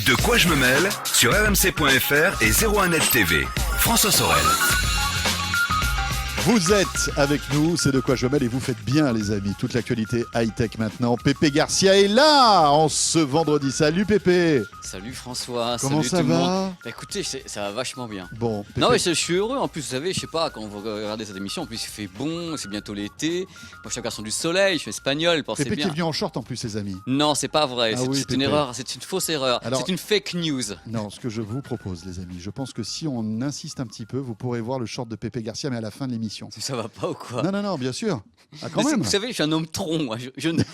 De quoi je me mêle sur rmc.fr et 01net TV. François Sorel. Vous êtes avec nous, c'est De quoi je me mêle et vous faites bien les amis. Toute l'actualité high-tech maintenant. Pépé Garcia est là en ce vendredi. Salut Pépé. Salut François, Comment salut ça tout le va monde. Bah, écoutez, ça va vachement bien. Bon, Pépé. Non mais je suis heureux, en plus vous savez, je sais pas, quand vous regardez cette émission, en plus il fait bon, c'est bientôt l'été. Moi je suis un garçon du soleil, je suis espagnol, pensez Pépé qui bien. est venu en short en plus les amis. Non, c'est pas vrai, Ah c'est oui, une Pépé. erreur, c'est une fausse erreur, Alors- c'est une fake news. Non, ce que je vous propose les amis, je pense que si on insiste un petit peu, vous pourrez voir le short de Pépé Garcia mais à la fin de l'émission. Ça va pas ou quoi? Non, bien sûr. Ah quand Mais même. vous savez, je suis un homme tronc, moi.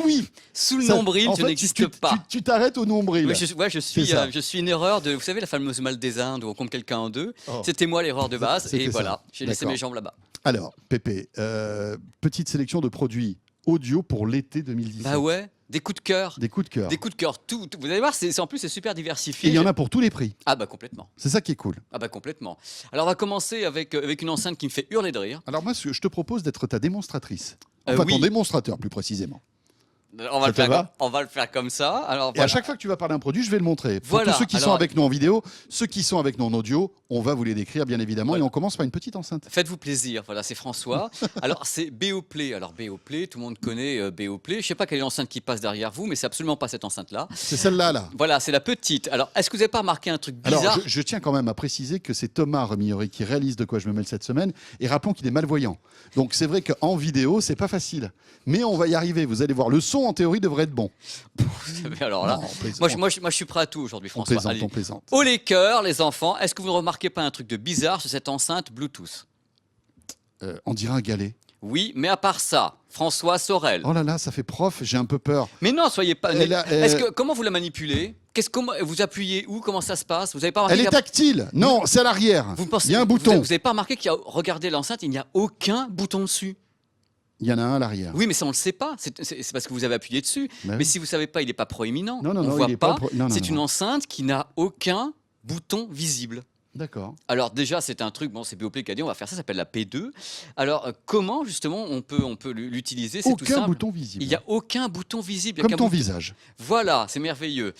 Oui. Sous le Ça- nombril, en je fait, n'existe pas. Tu t'arrêtes au nombril. Oui, je C'est ça. suis une erreur de, vous savez, la fameuse malle des Indes où on compte quelqu'un en deux. Oh. C'était moi l'erreur de base C'était et ça. voilà, j'ai laissé D'accord. mes jambes là-bas. Alors, Pépé, petite sélection de produits audio pour l'été 2017. Bah ouais, des coups de cœur. Des coups de cœur. Des coups de cœur, tout. Vous allez voir, en plus c'est super Et diversifié. il y en a pour tous les prix. Ah bah complètement. C'est ça qui est cool. Ah bah complètement. Alors on va commencer avec une enceinte qui me fait hurler de rire. Alors moi, je te propose d'être ta démonstratrice. Enfin, Oui. ton démonstrateur, plus précisément. On va, Ça te va on va le faire comme ça. Alors Et voilà. à chaque fois que tu vas parler d'un produit, je vais le montrer. Pour Voilà. tous ceux qui sont Alors- avec nous en vidéo, ceux qui sont avec nous en audio, on va vous les décrire, bien évidemment. Voilà. Et on commence par une petite enceinte. Faites-vous plaisir, voilà, c'est François. Alors, c'est Beoplay. Alors, Beoplay, tout le monde connaît Beoplay. Je sais pas quelle est l'enceinte qui passe derrière vous, mais c'est absolument pas cette enceinte-là. C'est celle-là, là. Voilà, c'est la petite. Alors, est-ce que vous n'avez pas remarqué un truc bizarre? Alors, je tiens quand même à préciser que c'est Thomas Remillori qui réalise De quoi je me mêle cette semaine. Et rappelons qu'il est malvoyant. Donc, c'est vrai qu'en vidéo, c'est pas facile. Mais on va y arriver. Vous allez voir. Le son, en théorie, devrait être bon. Vous savez, alors là, Non, on plaisante. moi, je suis prêt à tout aujourd'hui, On François. plaisante, Allez. on plaisante. Oh les cœurs, les enfants, est-ce que vous ne remarquez pas un truc de bizarre sur cette enceinte Bluetooth? On dirait un galet. Oui, mais à part ça, François Sorel. Oh là là, ça fait prof, j'ai un peu peur. Mais non, soyez pas. Elle a- Comment vous la manipulez? Comment vous appuyez où? Comment ça se passe? Vous avez pas Elle remarqué est tactile. Non, c'est à l'arrière. Vous pensez- Il y a un vous bouton. avez pas remarqué qu'il y a, regardez l'enceinte, il n'y a aucun bouton dessus. Il y en a un à l'arrière. Oui, mais ça on le sait pas. C'est parce que vous avez appuyé dessus. Bah Mais oui. si vous savez pas, il n'est pas proéminent. Non, on il voit est pas. non, C'est une non. enceinte qui n'a aucun bouton visible. D'accord. Alors déjà, c'est un truc, bon, c'est Beoplay qui a dit, on va faire ça, ça s'appelle la P2. Alors, comment justement on peut l'utiliser? C'est tout Aucun simple. bouton visible. Il n'y a aucun bouton visible. Il y a Comme qu'un ton bouton- visage. Voilà, c'est merveilleux.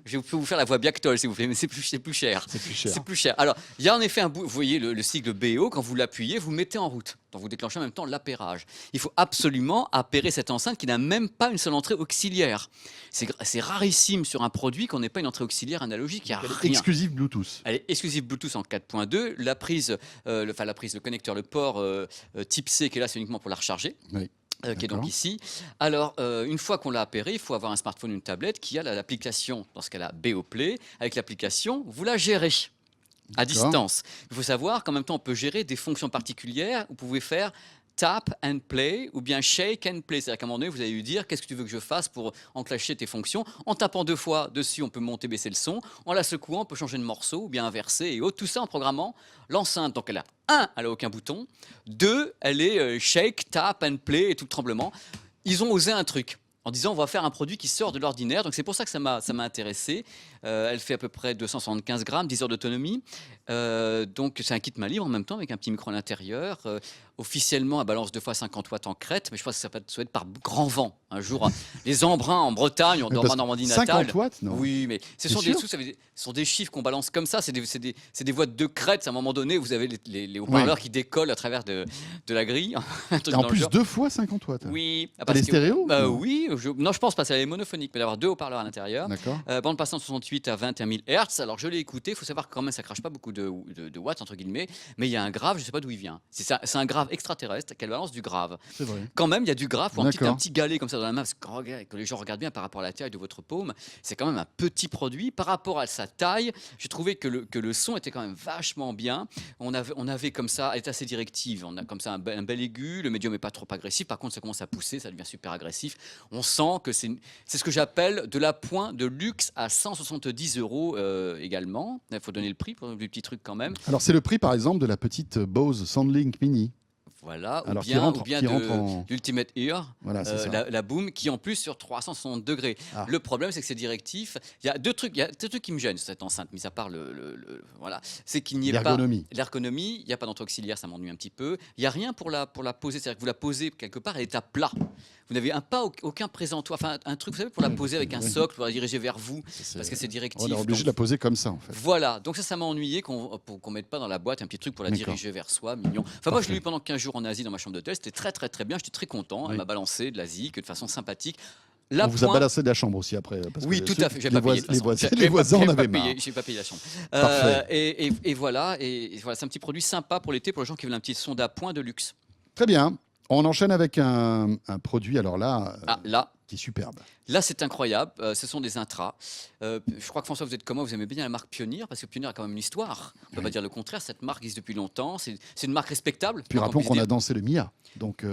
Je peux vous faire la voix Biactol, s'il vous plaît, mais c'est plus cher. C'est plus cher. C'est plus cher. Alors, il y a en effet vous voyez le sigle BO, quand vous l'appuyez, vous le mettez en route. Donc vous déclenchez en même temps l'appairage. Il faut absolument appairer cette enceinte qui n'a même pas une seule entrée auxiliaire. C'est rarissime sur un produit qu'on n'ait pas une entrée auxiliaire analogique, il n'y a rien. Exclusive Bluetooth. Elle est exclusive Bluetooth en 4.2. La prise, le connecteur, le port type C qui est là, c'est uniquement pour la recharger. Oui. Qui est donc D'accord. ici. Alors, une fois qu'on l'a appairé, il faut avoir un smartphone, une tablette qui a l'application, dans ce cas-là, Beoplay. Avec l'application, vous la gérez à D'accord. distance. Il faut savoir qu'en même temps, on peut gérer des fonctions particulières. Vous pouvez faire tap and play ou bien shake and play. C'est-à-dire qu'à un moment donné, vous allez lui dire qu'est-ce que tu veux que je fasse pour enclencher tes fonctions. En tapant 2 fois dessus, on peut monter, baisser le son. En la secouant, on peut changer de morceau ou bien inverser et autres. Tout ça en programmant l'enceinte. Donc elle a elle n'a aucun bouton. 2, elle est shake, tap and play et tout le tremblement. Ils ont osé un truc en disant on va faire un produit qui sort de l'ordinaire. Donc c'est pour ça que ça m'a intéressé. Elle fait à peu près 275 grammes, 10 heures d'autonomie. Donc c'est un kit main libre en même temps avec un petit micro à l'intérieur. Officiellement, elle balance 2 fois 50 watts en crête, mais je pense que ça peut être par grand vent. Un jour, les embruns en Bretagne, on Mais dort parce en Normandie que natale. 50 watts, non. Oui, mais ce T'es sont, sûr ce sont des chiffres qu'on balance comme ça. C'est des voies de crête. À un moment donné, vous avez les haut-parleurs qui décollent à travers de la grille. Un truc Et en dans le plus, genre. 2 fois 50 watts. Oui. Elle est stéréo Bah Non. oui. Non, je pense pas. Elle est monophonique. Il peut y avoir 2 haut-parleurs à l'intérieur. D'accord. Bande passante 68 à 21 000 Hz. Alors je l'ai écouté. Il faut savoir que quand même, ça crache pas beaucoup de watts entre guillemets. Mais il y a un grave. Je sais pas d'où il vient. C'est un grave extraterrestre qu'elle balance du grave. C'est vrai. Quand même, il y a du grave ou un D'accord. petit galet comme ça dans la main. Parce que les gens regardent bien par rapport à la taille de votre paume. C'est quand même un petit produit par rapport à sa taille. J'ai trouvé que le son était quand même vachement bien. On avait comme ça, elle est assez directive. On a comme ça un bel aigu. Le médium n'est pas trop agressif. Par contre, ça commence à pousser, ça devient super agressif. On sent que c'est ce que j'appelle de la pointe de luxe à 170 € également. Il faut donner le prix pour le petit truc quand même. Alors, c'est le prix, par exemple, de la petite Bose Soundlink Mini. Voilà, Alors, ou bien qui de rentre en... l'Ultimate Ear, Voilà, c'est ça. la Boom, qui en plus sur 360 degrés. Ah. Le problème, c'est que c'est directif. Il y a deux trucs qui me gênent sur cette enceinte, mis à part voilà, c'est qu'il n'y ait pas l'ergonomie. Il n'y a pas d'entre-auxiliaire, ça m'ennuie un petit peu. Il n'y a rien pour la poser, c'est-à-dire que vous la posez quelque part, elle est à plat. Vous n'avez aucun présentoir, enfin un truc, vous savez, pour la poser avec un socle, pour la diriger vers vous, parce que c'est directif. On est obligé de la poser comme ça, en fait. Voilà, donc ça m'a ennuyé qu'on mette pas dans la boîte un petit truc pour la diriger vers soi, mignon. Enfin, moi, je l'ai eu pendant 15 jours en Asie dans ma chambre d'hôtel, c'était très très très bien, j'étais très content. Elle m'a balancé de l'Asie, que de façon sympathique. On vous a balancé de la chambre aussi après. Parce oui, que tout à fait. J'ai pas payé. Les voisins en avaient marre. J'ai pas payé la chambre. Parfait. Et voilà, c'est un petit produit sympa pour l'été, pour les gens qui veulent un petit son d'appoint de luxe. Très bien. On enchaîne avec un produit, alors là, qui est superbe. Là, c'est incroyable. Ce sont des intras. Je crois que François, vous êtes comme moi, vous aimez bien la marque Pioneer, parce que Pioneer a quand même une histoire. On ne peut pas dire le contraire. Cette marque existe depuis longtemps. C'est une marque respectable. Puis rappelons qu'on a dansé le Mia. Donc,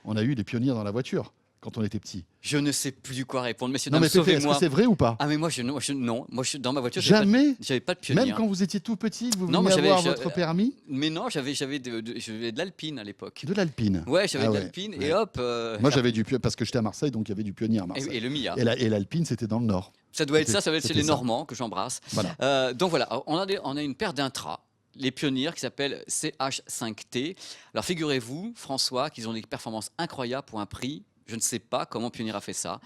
on a eu des pionniers dans la voiture quand on était petit. Je ne sais plus quoi répondre. Messieurs, non, mais est-ce que c'est vrai ou pas? Ah, mais moi, non. Moi, dans ma voiture, jamais. J'avais pas de Pioneer. Même quand vous étiez tout petit, vous veniez avoir votre permis? Mais non, j'avais de l'Alpine à l'époque. De l'Alpine? Ouais, j'avais de l'Alpine et hop. Moi, j'avais parce que j'étais à Marseille, donc il y avait du Pionnier à Marseille. Et le Mia. Et l'Alpine, c'était dans le Nord. Ça doit être ça doit être chez les Normands que j'embrasse. Voilà. Donc voilà, on a une paire d'intras. Les Pioneers qui s'appellent CH5T. Alors figurez-vous, François, qu'ils ont des performances incroyables pour un prix. Je ne sais pas comment Pioneer a fait ça.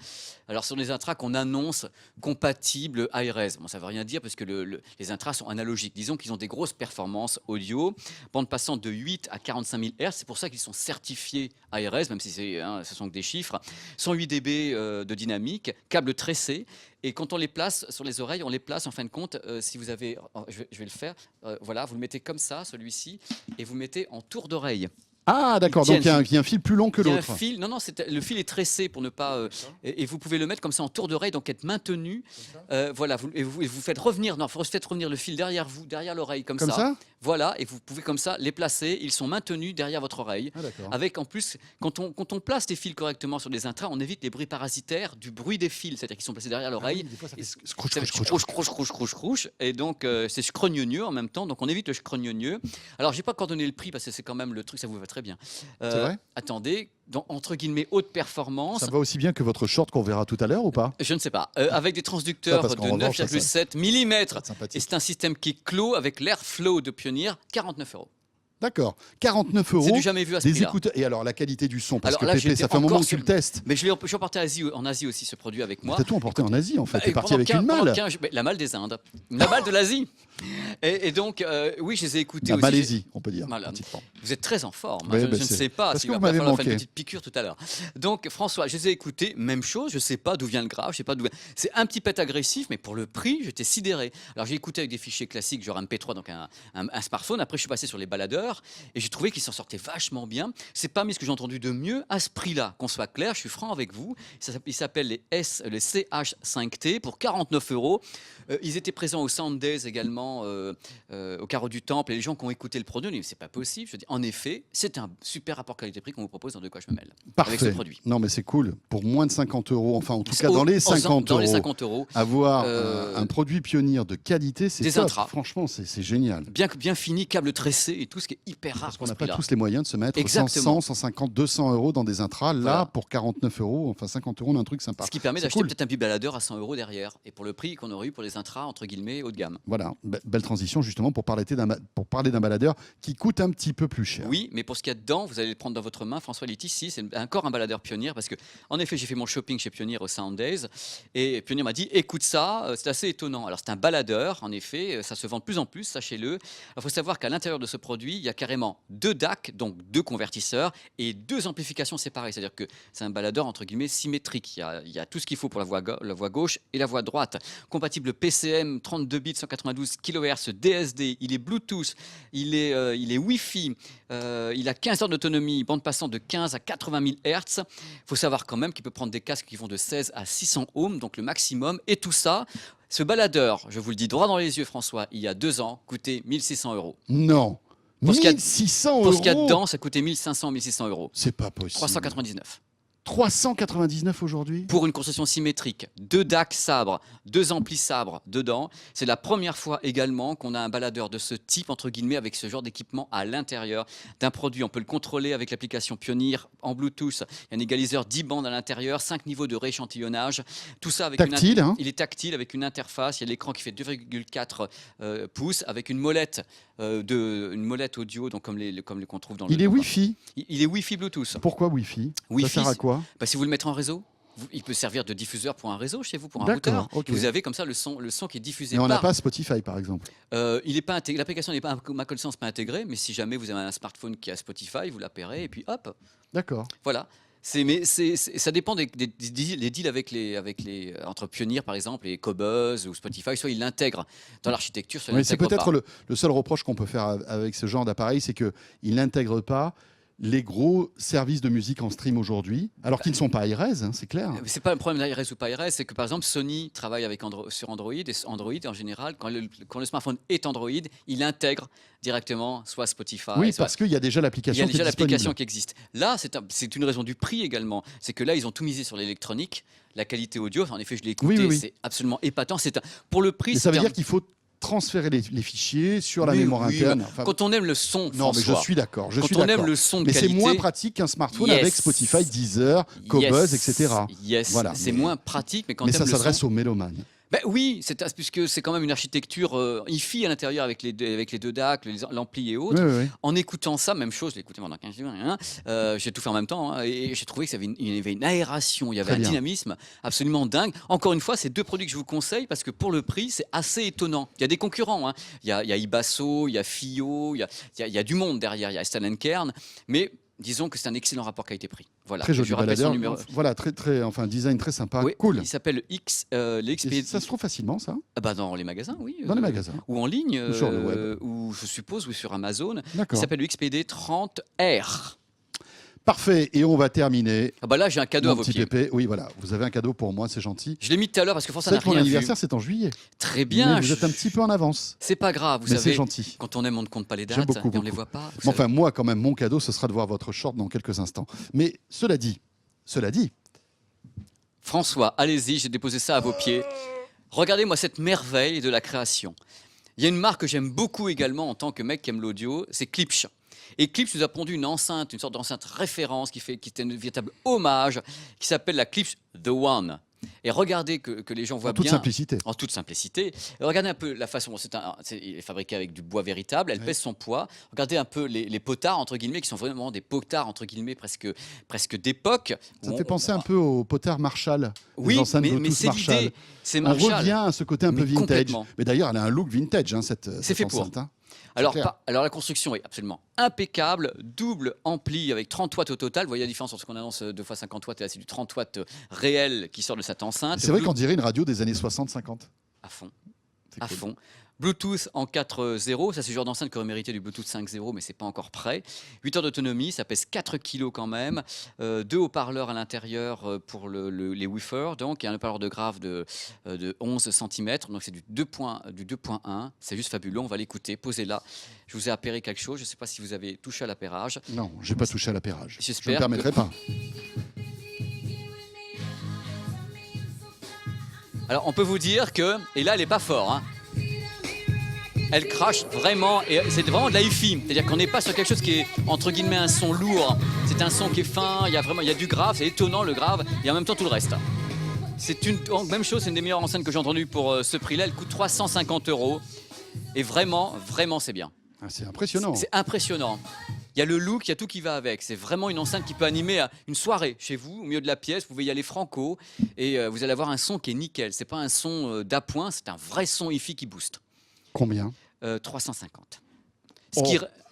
Alors, ce sont des intras qu'on annonce compatibles ARS. Bon, ça ne veut rien dire parce que les intras sont analogiques. Disons qu'ils ont des grosses performances audio, bande passante de 8 à 45 000 Hz. C'est pour ça qu'ils sont certifiés ARS, même si ce sont que des chiffres. 108 dB de dynamique, câble tressé. Et quand on les place sur les oreilles, on les place en fin de compte, si vous avez... Je vais le faire. Voilà, vous le mettez comme ça, celui-ci, et vous le mettez en tour d'oreille. Ah d'accord, donc il y a un fil plus long que l'autre. Non, le fil est tressé pour ne pas... et vous pouvez le mettre comme ça en tour d'oreille, donc être maintenu. Voilà, vous faites revenir, faites revenir le fil derrière vous, derrière l'oreille, comme ça. Voilà, et vous pouvez comme ça les placer, ils sont maintenus derrière votre oreille. Avec en plus, quand on place les fils correctement sur les intras, on évite les bruits parasitaires du bruit des fils, c'est-à-dire qu'ils sont placés derrière l'oreille. Scrouche, et donc c'est scrogneux en même temps, donc on évite le scrogneux. Alors j'ai pas coordonné le prix parce que c'est quand même le truc, ça vous va très bien. C'est vrai ? Attendez, entre guillemets haute performance. Ça va aussi bien que votre short qu'on verra tout à l'heure ou pas ? Je ne sais pas. Avec des transducteurs de 9,7 mm. Et c'est un système qui est clos avec l'airflow de Pioneer, 49 €. D'accord, 49 €. C'est du jamais vu à ce prix-là. Et alors la qualité du son, parce alors, que là, Pépé, ça fait un moment que tu le testes. Mais je l'ai emporté en Asie aussi, ce produit avec moi. T'as tout emporté en Asie en fait, t'es parti avec une malle. La malle des Indes, la malle de l'Asie. Et donc, oui, je les ai écoutés la aussi. Malaisie, on peut dire. Voilà. Vous êtes très en forme. Ouais, je ne sais pas parce si que vous vous m'avez faire une manqué. petite piqûre tout à l'heure. Donc, François, je les ai écoutés, même chose. Je ne sais pas d'où vient le grave, je sais pas d'où. C'est un petit pet agressif, mais pour le prix, j'étais sidéré. Alors, j'ai écouté avec des fichiers classiques, genre MP3, donc un smartphone. Après, je suis passé sur les baladeurs et j'ai trouvé qu'ils s'en sortaient vachement bien. C'est parmi ce que j'ai entendu de mieux à ce prix-là. Qu'on soit clair, je suis franc avec vous. Il s'appelle les CH5T pour 49 €. Ils étaient présents au Sound Days également, au Carreau du Temple, et les gens qui ont écouté le produit, ils disent c'est pas possible. Je dis en effet, c'est un super rapport qualité-prix qu'on vous propose dans De quoi je me mêle. Parfait. Avec ce produit. Non mais c'est cool. Pour moins de 50 €, enfin en tout cas dans les 50 €, avoir un produit Pioneer de qualité, c'est top. Intras. Franchement, c'est génial. Bien fini, câble tressé et tout, ce qui est hyper rare. Parce qu'on n'a pas tous les moyens de se mettre 100, 150, 200 € dans des intras. Là, pour 49 €, enfin 50 €, on a un truc sympa. Ce qui permet d'acheter peut-être un petit baladeur à 100 € derrière. Et pour le prix qu'on aurait eu pour les intras, entre guillemets, haut de gamme. Voilà, belle transition justement pour parler d'un baladeur qui coûte un petit peu plus cher. Oui, mais pour ce qu'il y a dedans, vous allez le prendre dans votre main. François Litti, ici, c'est encore un baladeur Pioneer parce que, en effet, j'ai fait mon shopping chez Pioneer au Sound Days et Pioneer m'a dit écoute ça, c'est assez étonnant. Alors, c'est un baladeur, en effet, ça se vend de plus en plus, sachez-le. Il faut savoir qu'à l'intérieur de ce produit, il y a carrément 2 DAC, donc 2 convertisseurs et 2 amplifications séparées. C'est-à-dire que c'est un baladeur entre guillemets symétrique. Il y a tout ce qu'il faut pour la voix gauche et la voix droite. Compatible PCM, 32 bits, 192 kHz, DSD, il est Bluetooth, il est Wi-Fi, il a 15 heures d'autonomie, bande passante de 15 à 80 000 Hz. Il faut savoir quand même qu'il peut prendre des casques qui vont de 16 à 600 ohms, donc le maximum. Et tout ça, ce baladeur, je vous le dis droit dans les yeux, François, il y a 2 ans, coûtait 1 600 €. Non, 1 600 €. Pour ce qu'il y a dedans, ça coûtait 1 500, 1 600 €. C'est pas possible. 399. 399 aujourd'hui. Pour une construction symétrique, 2 DAC sabres, 2 amplis sabres dedans. C'est la première fois également qu'on a un baladeur de ce type, entre guillemets, avec ce genre d'équipement à l'intérieur d'un produit. On peut le contrôler avec l'application Pioneer en Bluetooth. Il y a un égaliseur 10 bandes à l'intérieur, 5 niveaux de rééchantillonnage. Tout ça avec Tactile, hein. il est tactile avec une interface. Il y a l'écran qui fait 2,4 pouces avec une molette, une molette audio, donc comme les qu'on trouve dans Il est Wi-Fi. Il est Wi-Fi Bluetooth. Pourquoi Wi-Fi? Wi-Fi, Ça sert à quoi? bah, si vous le mettez en réseau, il peut servir de diffuseur pour un réseau chez vous, pour un D'accord, routeur. ok. Vous avez comme ça le son qui est diffusé Mais on n'a par. pas Spotify, par exemple. Il est pas intégré, l'application n'est pas, à ma connaissance, pas intégrée, mais si jamais vous avez un smartphone qui a Spotify, vous la paierez et puis hop, D'accord. voilà. Ça dépend des deals avec les entre Pioneer par exemple et Qobuz ou Spotify, soit ils l'intègrent dans l'architecture, soit ils Oui, c'est l'intègrent peut-être pas. le seul reproche qu'on peut faire avec ce genre d'appareil, c'est qu'il n'intègre pas les gros services de musique en stream aujourd'hui, alors qu'ils ne sont pas iRes, hein, c'est clair. C'est pas un problème d'iRes ou pas iRes, c'est que par exemple Sony travaille avec sur Android, et Android en général, quand le smartphone est Android, il intègre directement soit Spotify. Oui, soit... parce qu'il y a déjà Il y l'application a qui est déjà l'application disponible. qui existe. Là, c'est une raison du prix également. C'est que là, ils ont tout misé sur l'électronique, la qualité audio. Enfin, en effet, je l'ai écouté, Oui. c'est absolument épatant. Pour le prix, Mais ça veut c'est dire qu'il faut transférer les fichiers sur la Oui, mémoire oui, interne. bah, Enfin, quand on aime le son, non, mais je François, suis d'accord. quand on aime le son de Mais qualité, c'est moins pratique qu'un smartphone Yes. avec Spotify, Deezer, Qobuz, etc. Yes, Voilà, c'est mais- moins pratique, mais quand Mais on ça aime le s'adresse son... aux mélomanes. Ben oui, puisque c'est quand même une architecture hi-fi à l'intérieur avec les deux DAC, l'ampli et autres. Oui. En écoutant ça, même chose, je l'ai écouté pendant 15 jours, j'ai tout fait en même temps, hein, et j'ai trouvé qu'il y avait une aération, il y avait Très un bien. dynamisme absolument dingue. Encore une fois, c'est 2 produits que je vous conseille parce que pour le prix, c'est assez étonnant. Il y a des concurrents, hein. Il y a Ibasso, il y a FiO, il y a du monde derrière, il y a Stan Kern, mais disons que c'est un excellent rapport qualité-prix. Voilà. Très joli Je rappelle son baladeur. numéro. Voilà, enfin, design très sympa. Oui, Cool. il s'appelle le Et XP. ça se trouve facilement, ça, Ah bah dans les magasins, oui. dans les magasins. Ou en ligne, Ou sur le web. ou je suppose, ou sur Amazon. Il D'accord. s'appelle le XPD 30R. Parfait. Et on va terminer. Ah bah là, j'ai un cadeau à Mon vos petit pieds. pépé. Oui, voilà. Vous avez un cadeau pour moi, c'est gentil. Je l'ai mis tout à l'heure parce que François C'est n'a mon rien vu. anniversaire, c'est en juillet. Très bien. Mais vous êtes un petit peu en avance. C'est pas grave, vous Mais c'est savez. gentil. Quand on aime, on ne compte pas les J'aime dates beaucoup, et on les beaucoup. voit pas. vous Mais enfin, savez. moi, quand même, mon cadeau, ce sera de voir votre short dans quelques instants. Mais cela dit, François, allez-y, j'ai déposé ça à vos pieds. Regardez-moi cette merveille de la création. Il y a une marque que j'aime beaucoup également en tant que mec qui aime l'audio, c'est Klipsch. Et Klipsch nous a pondu une enceinte, une sorte d'enceinte référence qui est un véritable hommage, qui s'appelle la Klipsch The One. Et regardez que les gens voient en toute bien. simplicité. En toute simplicité. Et regardez un peu la façon. Bon, il est fabriqué avec du bois véritable. Elle Oui. pèse son poids. Regardez un peu les potards entre guillemets qui sont vraiment des potards entre guillemets presque d'époque. Ça Où fait penser un peu au potard Marshall. Oui, les enceintes mais Bluetooth c'est Marshall. l'idée. C'est On Marshall. revient à ce côté un peu Mais vintage. complètement. Mais d'ailleurs, elle a un look vintage, hein, cette fait pour. enceinte, hein. Alors, clair. alors la construction est absolument impeccable, double ampli avec 30 watts au total. Vous voyez la différence entre ce qu'on annonce 2 fois 50 watts et là c'est du 30 watts réel qui sort de cette enceinte. C'est vrai qu'on dirait une radio des années 60-50. À fond. C'est À cool. fond. Bluetooth en 4.0, ça c'est le genre d'enceinte qui aurait mérité du Bluetooth 5.0, mais c'est pas encore prêt. 8 heures d'autonomie, ça pèse 4 kg quand même. 2 haut-parleurs à l'intérieur pour les woofers, donc il y a un haut-parleur de grave de 11 cm, donc c'est du 2.1, c'est juste fabuleux, on va l'écouter, posez-la. Je vous ai appairé quelque chose, je ne sais pas si vous avez touché à l'appairage. Non, je n'ai pas touché à l'appairage. Je ne J'espère me permettrai pas. Alors on peut vous dire que, et là elle n'est pas fort, hein. Elle crache vraiment, et c'est vraiment de la hi-fi. C'est-à-dire qu'on n'est pas sur quelque chose qui est, entre guillemets, un son lourd. C'est un son qui est fin, il y a du grave, c'est étonnant le grave, et en même temps tout le reste. Même chose, c'est une des meilleures enceintes que j'ai entendues pour ce prix-là. Elle coûte 350 €. Et vraiment, c'est bien. Ah, c'est impressionnant. C'est impressionnant. Il y a le look, il y a tout qui va avec. C'est vraiment une enceinte qui peut animer une soirée chez vous, au milieu de la pièce. Vous pouvez y aller franco, et vous allez avoir un son qui est nickel. C'est pas un son d'appoint, c'est un vrai son hi-fi qui booste. Combien 350. Oh.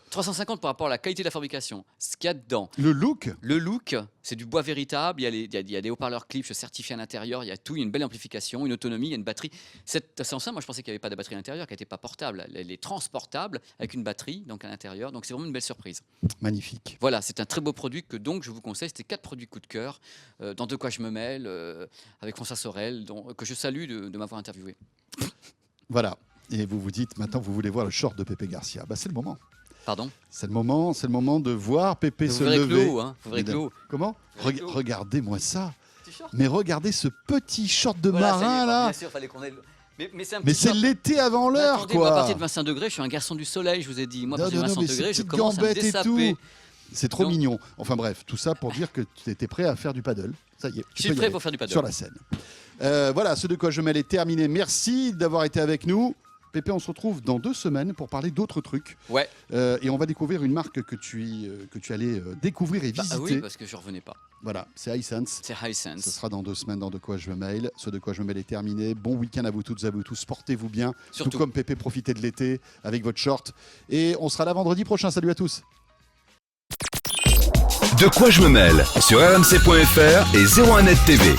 350 par rapport à la qualité de la fabrication. Ce qu'il y a dedans. Le look Le look, c'est du bois véritable. Il y a des haut-parleurs Klipsch certifiés à l'intérieur. Il y a tout. Il y a une belle amplification, une autonomie, il y a une batterie. C'est enceinte, moi je pensais qu'il n'y avait pas de batterie à l'intérieur, qu'elle n'était pas portable. Elle est transportable avec une batterie donc à l'intérieur. Donc c'est vraiment une belle surprise. Magnifique. Voilà, c'est un très beau produit que donc je vous conseille. C'était 4 produits coup de cœur dans De quoi je me mêle avec François Sorel, que je salue de m'avoir interviewé. Voilà. Et vous vous dites, maintenant, vous voulez voir le short de Pépé Garcia. Bah, c'est le moment. Pardon. C'est le moment de voir Pépé Vous se verrez que lever. le haut, hein. Vous verrez que le haut. Comment Avec le haut. Regardez-moi ça. T-shirt. Mais regardez ce petit short de Voilà, ça y est, marin là. Bien sûr, fallait qu'on ait. Mais c'est un Mais petit c'est short. l'été avant Mais l'heure attendez, moi, à quoi. partir de 25 degrés, je suis un garçon du soleil, je vous ai dit. Moi, à Non, partir de non, non, 25 mais ces degrés, je petites commence à me gambettes et dessaper. tout. C'est trop Donc- mignon. Enfin bref, tout ça pour dire que tu étais prêt à faire du paddle. Ça y est, Je tu peux suis y prêt aller pour faire du paddle. sur la scène. Voilà, ce de quoi je mêle est terminé. Merci d'avoir été avec nous. Pépé, on se retrouve dans 2 semaines pour parler d'autres trucs. Ouais. Et on va découvrir une marque que tu allais découvrir et Bah, visiter. oui, parce que je revenais pas. Voilà, c'est Hisense. C'est Ce Hisense. sera dans 2 semaines dans De quoi je me mail. Ce de quoi je me mail est terminé. Bon week-end à vous toutes et à vous tous. Portez-vous bien. Surtout. Tout comme Pépé, profitez de l'été avec votre short. Et on sera là vendredi prochain. Salut à tous. De quoi je me mêle sur rmc.fr et 01net TV.